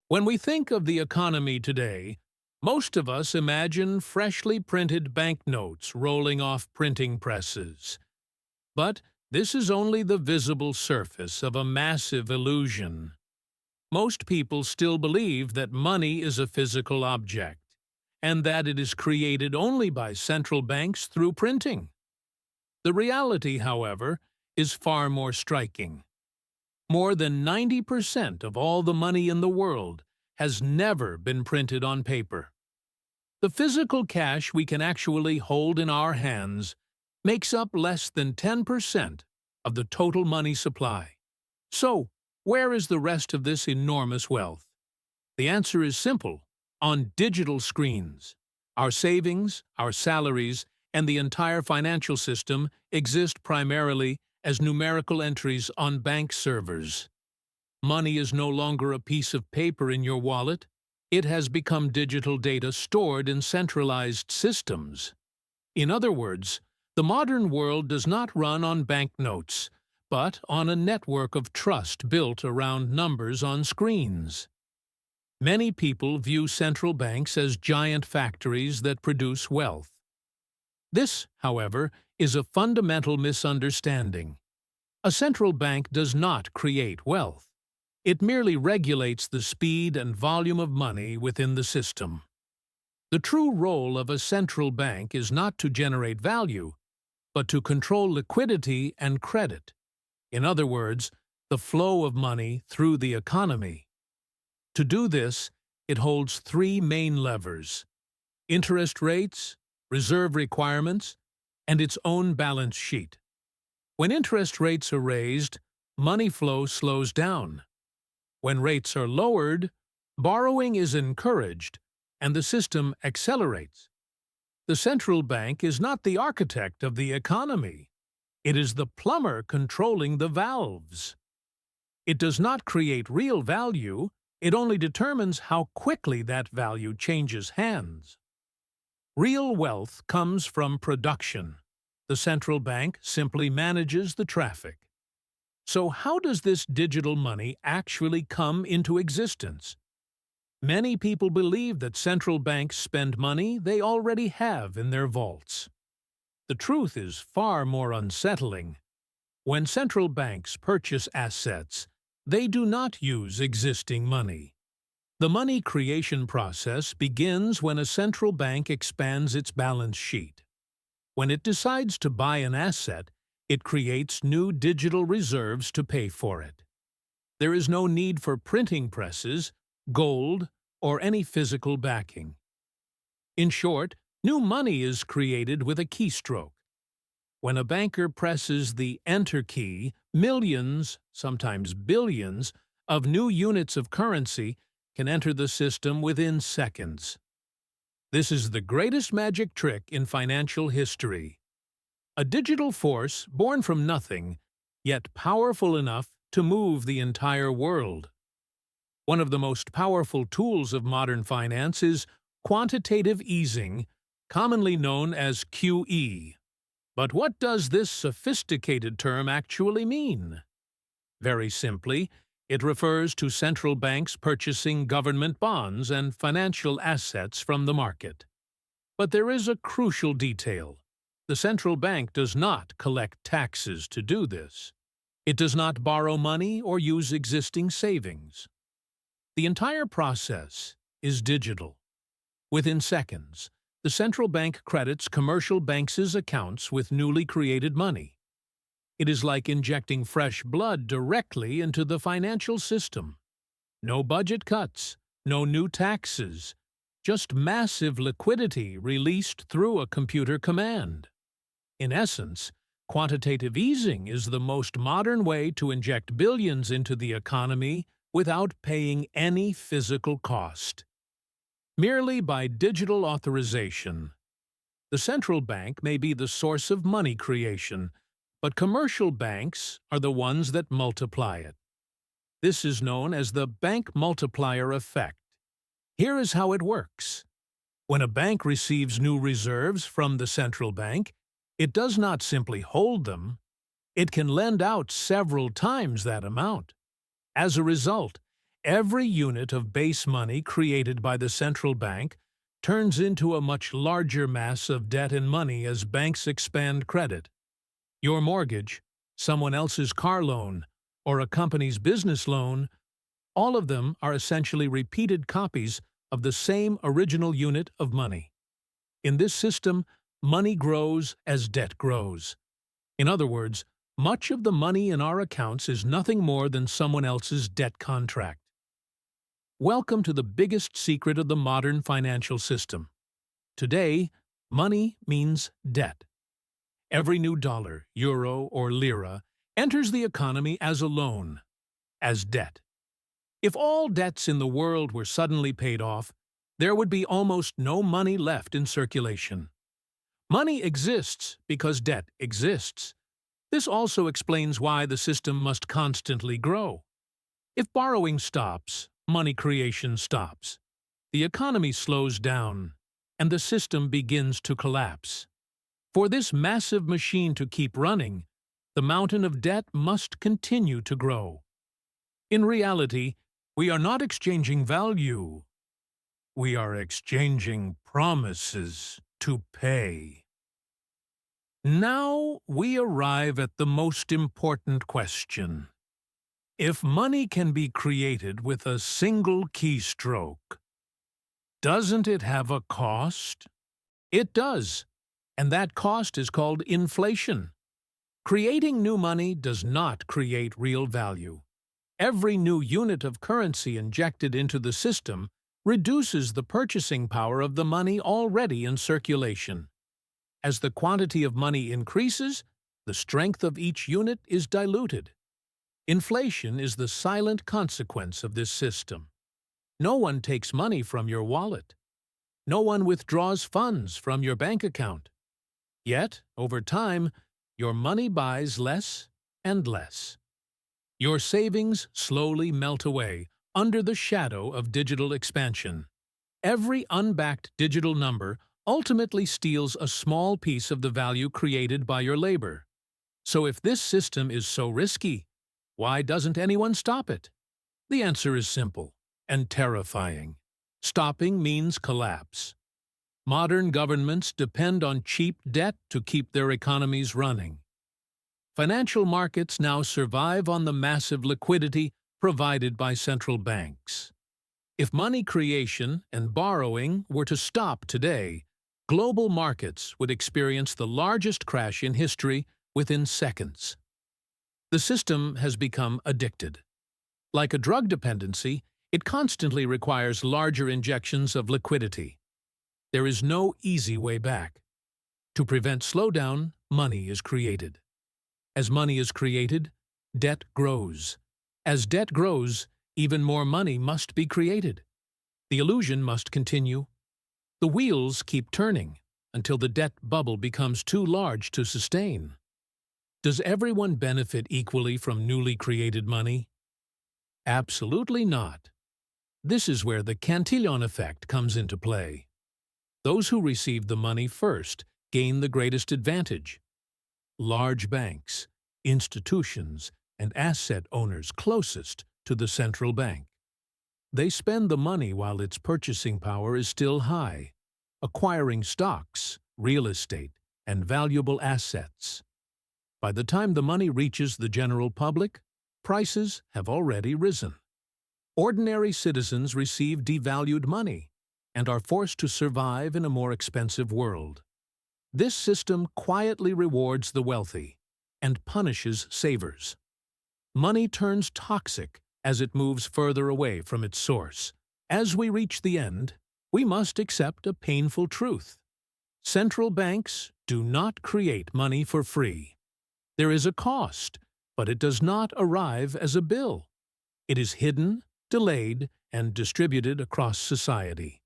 When we think of the economy today, most of us imagine freshly printed banknotes rolling off printing presses. But this is only the visible surface of a massive illusion. Most people still believe that money is a physical object, and that it is created only by central banks through printing. The reality, however, is far more striking. More than 90% of all the money in the world has never been printed on paper. The physical cash we can actually hold in our hands makes up less than 10% of the total money supply. So, where is the rest of this enormous wealth? The answer is simple: on digital screens. Our savings, our salaries, and the entire financial system exist primarily as numerical entries on bank servers. Money is no longer a piece of paper in your wallet. It has become digital data stored in centralized systems. In other words, the modern world does not run on banknotes, but on a network of trust built around numbers on screens. Many people view central banks as giant factories that produce wealth. This, however, is a fundamental misunderstanding. A central bank does not create wealth. It merely regulates the speed and volume of money within the system. The true role of a central bank is not to generate value, but to control liquidity and credit. In other words, the flow of money through the economy. To do this, it holds three main levers: interest rates, reserve requirements, and its own balance sheet. When interest rates are raised, money flow slows down. When rates are lowered, borrowing is encouraged, and the system accelerates. The central bank is not the architect of the economy. It is the plumber controlling the valves. It does not create real value, it only determines how quickly that value changes hands. Real wealth comes from production. The central bank simply manages the traffic. So how does this digital money actually come into existence? Many people believe that central banks spend money they already have in their vaults. The truth is far more unsettling. When central banks purchase assets, they do not use existing money. The money creation process begins when a central bank expands its balance sheet. When it decides to buy an asset, it creates new digital reserves to pay for it. There is no need for printing presses, gold, or any physical backing. In short, new money is created with a keystroke. When a banker presses the Enter key, millions, sometimes billions, of new units of currency can enter the system within seconds. This is the greatest magic trick in financial history. A digital force born from nothing, yet powerful enough to move the entire world. One of the most powerful tools of modern finance is quantitative easing, commonly known as QE. But what does this sophisticated term actually mean? Very simply, it refers to central banks purchasing government bonds and financial assets from the market. But there is a crucial detail. The central bank does not collect taxes to do this. It does not borrow money or use existing savings. The entire process is digital. Within seconds, the central bank credits commercial banks' accounts with newly created money. It is like injecting fresh blood directly into the financial system. No budget cuts, no new taxes, just massive liquidity released through a computer command. In essence, quantitative easing is the most modern way to inject billions into the economy without paying any physical cost. Merely by digital authorization. The central bank may be the source of money creation, but commercial banks are the ones that multiply it. This is known as the bank multiplier effect. Here is how it works. When a bank receives new reserves from the central bank, it does not simply hold them. It can lend out several times that amount. As a result, Every unit of base money created by the central bank turns into a much larger mass of debt and money as banks expand credit. Your mortgage, someone else's car loan, or a company's business loan, all of them are essentially repeated copies of the same original unit of money. In this system, money grows as debt grows. In other words, much of the money in our accounts is nothing more than someone else's debt contract. Welcome to the biggest secret of the modern financial system. Today, money means debt. Every new dollar, euro, or lira enters the economy as a loan, as debt. If all debts in the world were suddenly paid off, there would be almost no money left in circulation. Money exists because debt exists. This also explains why the system must constantly grow. If borrowing stops, money creation stops. The economy slows down, and the system begins to collapse. For this massive machine to keep running, the mountain of debt must continue to grow. In reality, we are not exchanging value. We are exchanging promises to pay. Now we arrive at the most important question. If money can be created with a single keystroke, doesn't it have a cost? It does, and that cost is called inflation. Creating new money does not create real value. Every new unit of currency injected into the system reduces the purchasing power of the money already in circulation. As the quantity of money increases, the strength of each unit is diluted. Inflation is the silent consequence of this system. No one takes money from your wallet. No one withdraws funds from your bank account. Yet, over time, your money buys less and less. Your savings slowly melt away under the shadow of digital expansion. Every unbacked digital number ultimately steals a small piece of the value created by your labor. So if this system is so risky, why doesn't anyone stop it? The answer is simple and terrifying. Stopping means collapse. Modern governments depend on cheap debt to keep their economies running. Financial markets now survive on the massive liquidity provided by central banks. If money creation and borrowing were to stop today, global markets would experience the largest crash in history within seconds. The system has become addicted. Like a drug dependency, it constantly requires larger injections of liquidity. There is no easy way back. To prevent slowdown, money is created. As money is created, debt grows. As debt grows, even more money must be created. The illusion must continue. The wheels keep turning until the debt bubble becomes too large to sustain. Does everyone benefit equally from newly created money? Absolutely not. This is where the Cantillon Effect comes into play. Those who receive the money first gain the greatest advantage. Large banks, institutions, and asset owners closest to the central bank. They spend the money while its purchasing power is still high, acquiring stocks, real estate, and valuable assets. By the time the money reaches the general public, prices have already risen. Ordinary citizens receive devalued money and are forced to survive in a more expensive world. This system quietly rewards the wealthy and punishes savers. Money turns toxic as it moves further away from its source. As we reach the end, we must accept a painful truth. Central banks do not create money for free. There is a cost, but it does not arrive as a bill. It is hidden, delayed, and distributed across society.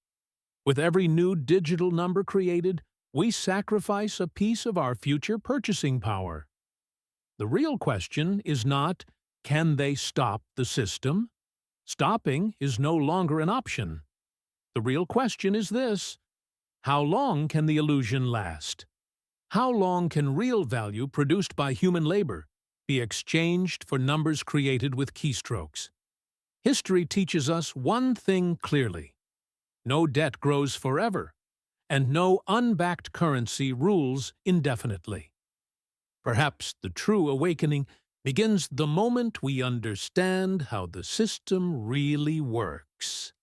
With every new digital number created, we sacrifice a piece of our future purchasing power. The real question is not, can they stop the system? Stopping is no longer an option. The real question is this: how long can the illusion last? How long can real value produced by human labor be exchanged for numbers created with keystrokes? History teaches us one thing clearly. No debt grows forever, and no unbacked currency rules indefinitely. Perhaps the true awakening begins the moment we understand how the system really works.